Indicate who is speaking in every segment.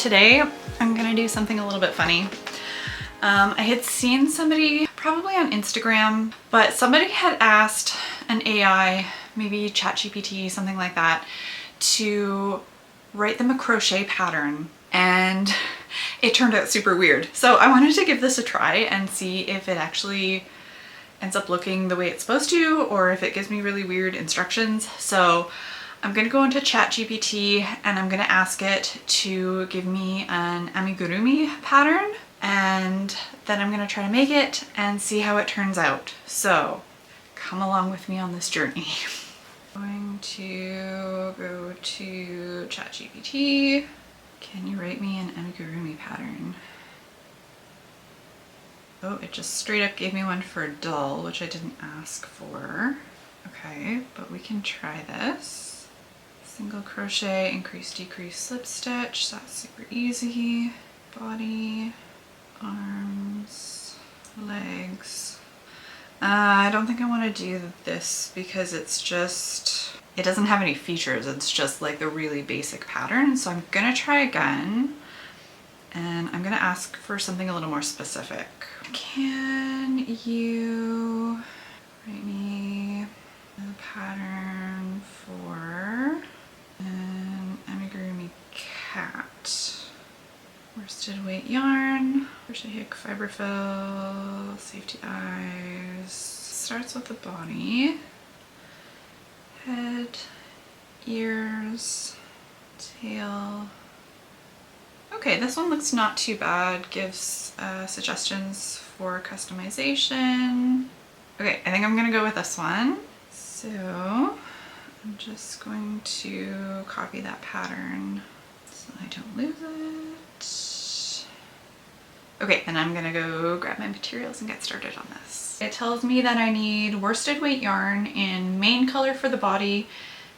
Speaker 1: today I'm gonna do something a little bit funny. I had seen somebody, probably on Instagram, but somebody had asked an AI, maybe ChatGPT, something like that, to write them a crochet pattern, and it turned out super weird. So I wanted to give this a try and see if it actually ends up looking the way it's supposed to, or if it gives me really weird instructions. So I'm gonna go into ChatGPT and I'm gonna ask it to give me an amigurumi pattern, and then I'm gonna try to make it and see how it turns out. So come along with me on this journey. I'm going to go to ChatGPT. Can you write me an amigurumi pattern? Oh, it just straight up gave me one for dull, which I didn't ask for. Okay, but we can try this. Single crochet, increase, decrease, slip stitch. That's super easy. Body, arms, legs. I don't think I want to do this because it's just, it doesn't have any features. It's just like the really basic pattern. So I'm gonna try again, and I'm gonna ask for something a little more specific. Can you write me a pattern for an amigurumi cat? Worsted weight yarn, crochet hook, fiberfill, safety eyes. Starts with the body, head, ears, tail. Okay, this one looks not too bad. Gives suggestions for customization. Okay, I think I'm gonna go with this one. So I'm just going to copy that pattern so I don't lose it. Okay, and I'm gonna go grab my materials and get started on this. It tells me that I need worsted weight yarn in main color for the body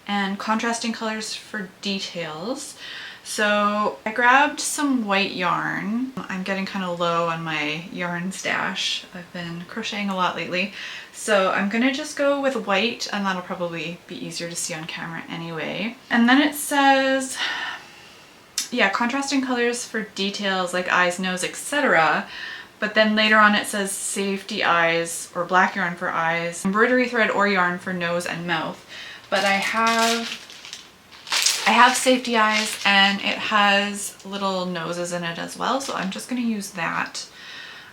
Speaker 1: and contrasting colors for details. So I grabbed some white yarn. I'm getting kind of low on my yarn stash. I've been crocheting a lot lately. So I'm gonna just go with white, and that'll probably be easier to see on camera anyway. And then it says, yeah, contrasting colors for details like eyes, nose, etc. But then later on it says safety eyes, or black yarn for eyes, embroidery thread or yarn for nose and mouth. But I have safety eyes, and it has little noses in it as well, so I'm just going to use that.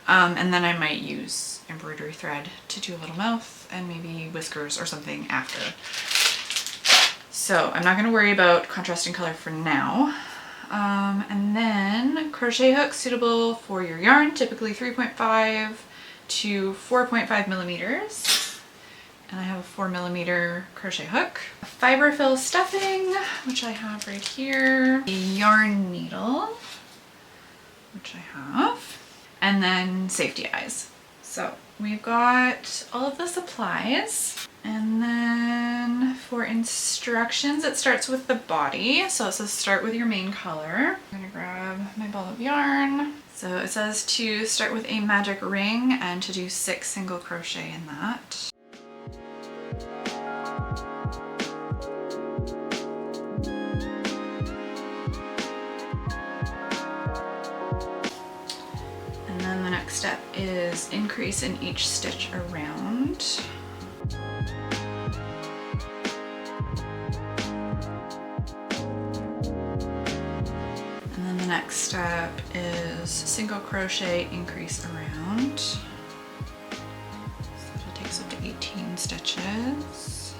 Speaker 1: And then I might use embroidery thread to do a little mouth and maybe whiskers or something after. So I'm not going to worry about contrasting color for now. And then crochet hooks suitable for your yarn, typically 3.5 to 4.5 millimeters. And I have a 4mm crochet hook, a Fiberfill stuffing, which I have right here, a yarn needle, which I have, and then safety eyes. So we've got all of the supplies. And then for instructions, it starts with the body. So it says start with your main color. I'm gonna grab my ball of yarn. So it says to start with a magic ring and to do 6 single crochet in that. And then the next step is increase in each stitch around. The next step is single crochet, increase around. So it'll take us up to 18 stitches.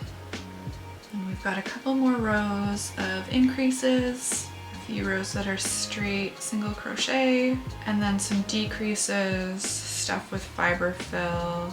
Speaker 1: And we've got a couple more rows of increases, a few rows that are straight single crochet, and then some decreases stuffed with fiberfill,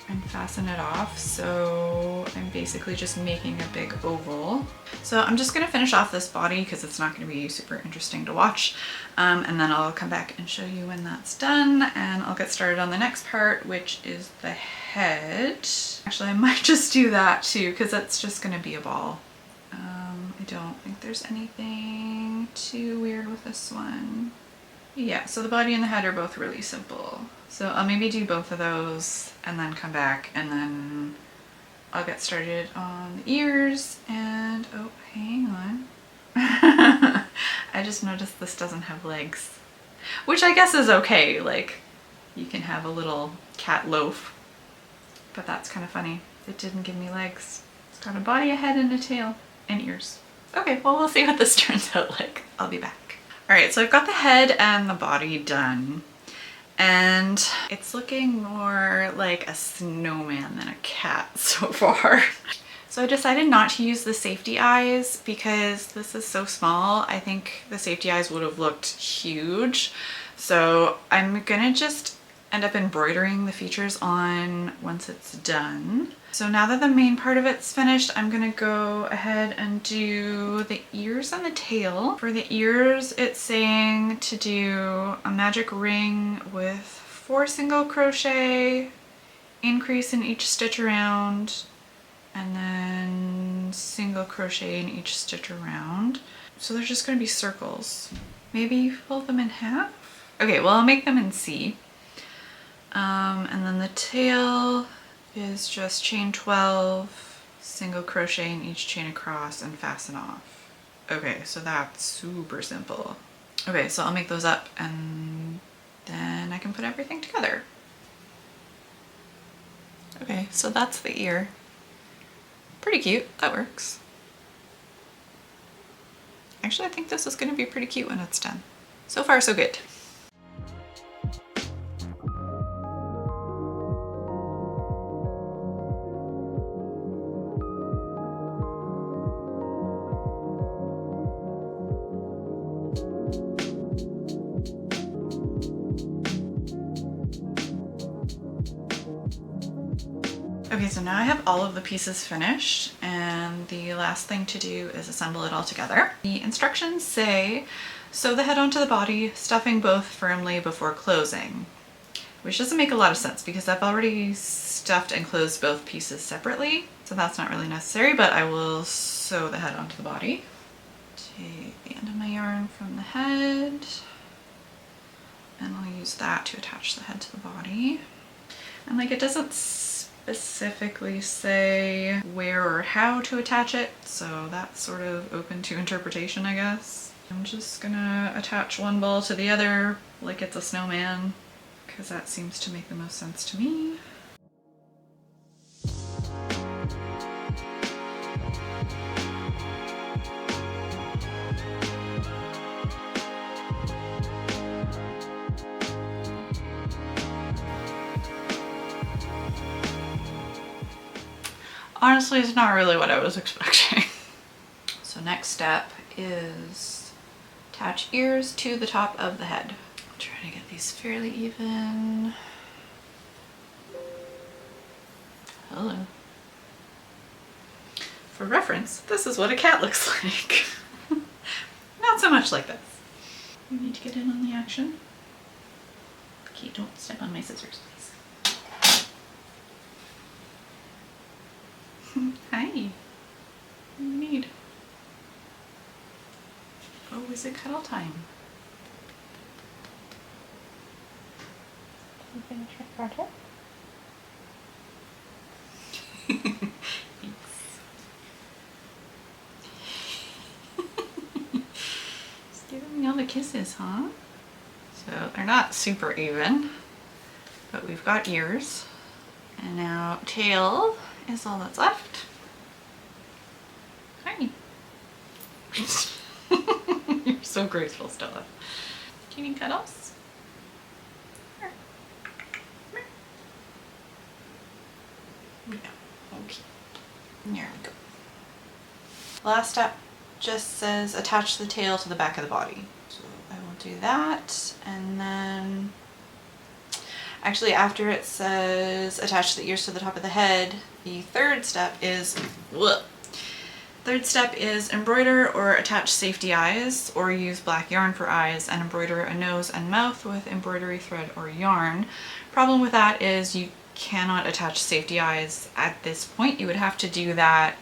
Speaker 1: and fasten it off. So I'm basically just making a big oval. So I'm just gonna finish off this body because it's not gonna be super interesting to watch. And then I'll come back and show you when that's done, and I'll get started on the next part, which is the head. Actually, I might just do that too because that's just gonna be a ball. I don't think there's anything too weird with this one. Yeah, so the body and the head are both really simple. So I'll maybe do both of those and then come back, and then I'll get started on the ears. And oh, hang on. I I just noticed this doesn't have legs, which I guess is okay. Like, you can have a little cat loaf, but that's kind of funny. It didn't give me legs. It's got a body, a head, and a tail, and ears. Okay, well, we'll see what this turns out like. I'll be back. All right, so I've got the head and the body done, and it's looking more like a snowman than a cat so far. So I decided not to use the safety eyes because this is so small. I think the safety eyes would have looked huge. So I'm gonna just end up embroidering the features on once it's done. So now that the main part of it's finished, I'm gonna go ahead and do the ears and the tail. For the ears, it's saying to do a magic ring with 4 single crochet, increase in each stitch around, and then single crochet in each stitch around. So they're just gonna be circles. Maybe fold them in half? Okay, well, I'll make them in C. And then the tail is just chain 12, single crochet in each chain across, and fasten off. Okay, so that's super simple. Okay, so I'll make those up and then I can put everything together. Okay, so that's the ear. Pretty cute, that works. Actually, I think this is gonna be pretty cute when it's done. So far, so good. Okay, so now I have all of the pieces finished, and the last thing to do is assemble it all together. The instructions say, sew the head onto the body, stuffing both firmly before closing, which doesn't make a lot of sense because I've already stuffed and closed both pieces separately, so that's not really necessary, but I will sew the head onto the body. Take the end of my yarn from the head, and I'll use that to attach the head to the body. And like, it doesn't specifically say where or how to attach it, so that's sort of open to interpretation, I guess. I'm just gonna attach one ball to the other like it's a snowman, because that seems to make the most sense to me. Honestly, it's not really what I was expecting. So next step is attach ears to the top of the head. I'll try to get these fairly even. Hello. For reference, this is what a cat looks like. Not so much like this. You need to get in on the action. Okay, don't step on my scissors, please. Hi. What do you need? Oh, is it cuddle time? Can you finish your project? Thanks. Just giving me all the kisses, huh? So they're not super even, but we've got ears. And now tail is all that's left. Hi. You're so graceful, Stella. Do you need cuddles? Here. Come here. Yeah, okay. There we go. Last step just says attach the tail to the back of the body. So I will do that, and then actually after it says attach the ears to the top of the head, the third step is embroider or attach safety eyes, or use black yarn for eyes and embroider a nose and mouth with embroidery thread or yarn. Problem with that is you cannot attach safety eyes at this point. You would have to do that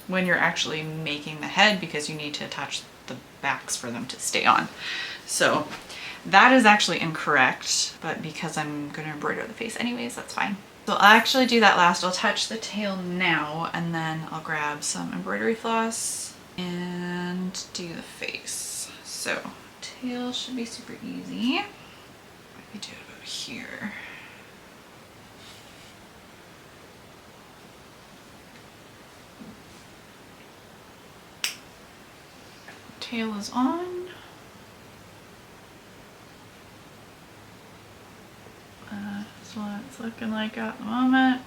Speaker 1: when you're actually making the head, because you need to attach the backs for them to stay on. So that is actually incorrect, but because I'm going to embroider the face anyways, that's fine. So I'll actually do that last. I'll touch the tail now, and then I'll grab some embroidery floss and do the face. So tail should be super easy. Maybe do it about here. Tail is on. That's what it's looking like at the moment.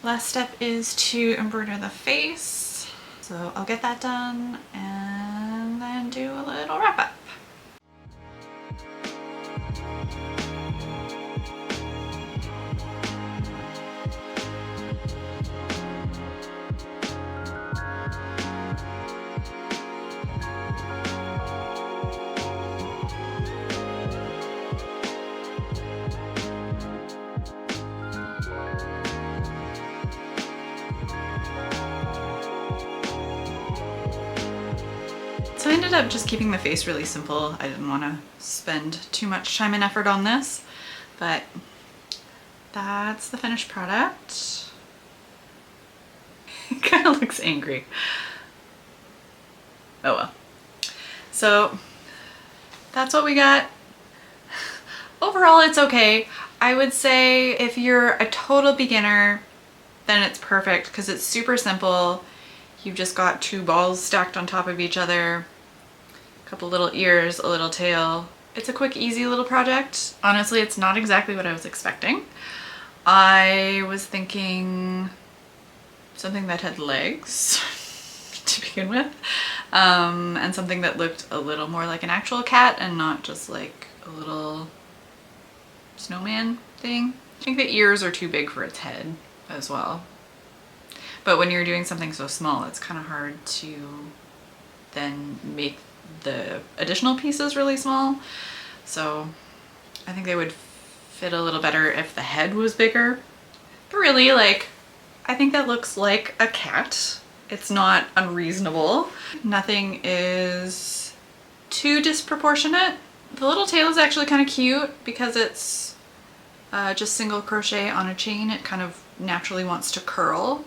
Speaker 1: Last step is to embroider the face. So I'll get that done and then do a little wrap up. So I ended up just keeping the face really simple. I didn't want to spend too much time and effort on this, but that's the finished product. It kind of looks angry. Oh well. So that's what we got. Overall, it's okay. I would say if you're a total beginner, then it's perfect because it's super simple. You've just got two balls stacked on top of each other, a couple little ears, a little tail. It's a quick, easy little project. Honestly, it's not exactly what I was expecting. I was thinking something that had legs to begin with, and something that looked a little more like an actual cat and not just like a little snowman thing. I think the ears are too big for its head as well. But when you're doing something so small, it's kind of hard to then make the additional pieces really small. So I think they would fit a little better if the head was bigger. But really, like, I think that looks like a cat. It's not unreasonable. Nothing is too disproportionate. The little tail is actually kind of cute because it's just single crochet on a chain. It kind of naturally wants to curl.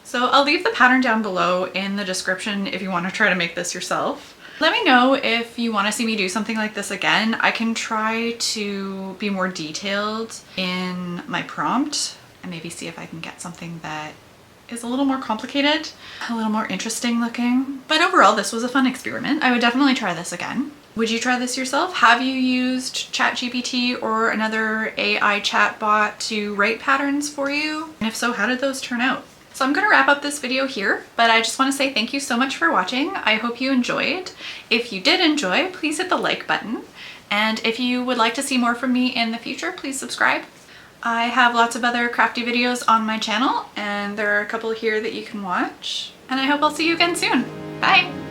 Speaker 1: So I'll leave the pattern down below in the description if you want to try to make this yourself. Let me know if you want to see me do something like this again. I can try to be more detailed in my prompt and maybe see if I can get something that is a little more complicated, a little more interesting looking. But overall, this was a fun experiment. I would definitely try this again. Would you try this yourself? Have you used ChatGPT or another AI chatbot to write patterns for you? And if so, how did those turn out? So I'm going to wrap up this video here, but I just want to say thank you so much for watching. I hope you enjoyed. If you did enjoy, please hit the like button. And if you would like to see more from me in the future, please subscribe. I have lots of other crafty videos on my channel, and there are a couple here that you can watch. And I hope I'll see you again soon. Bye!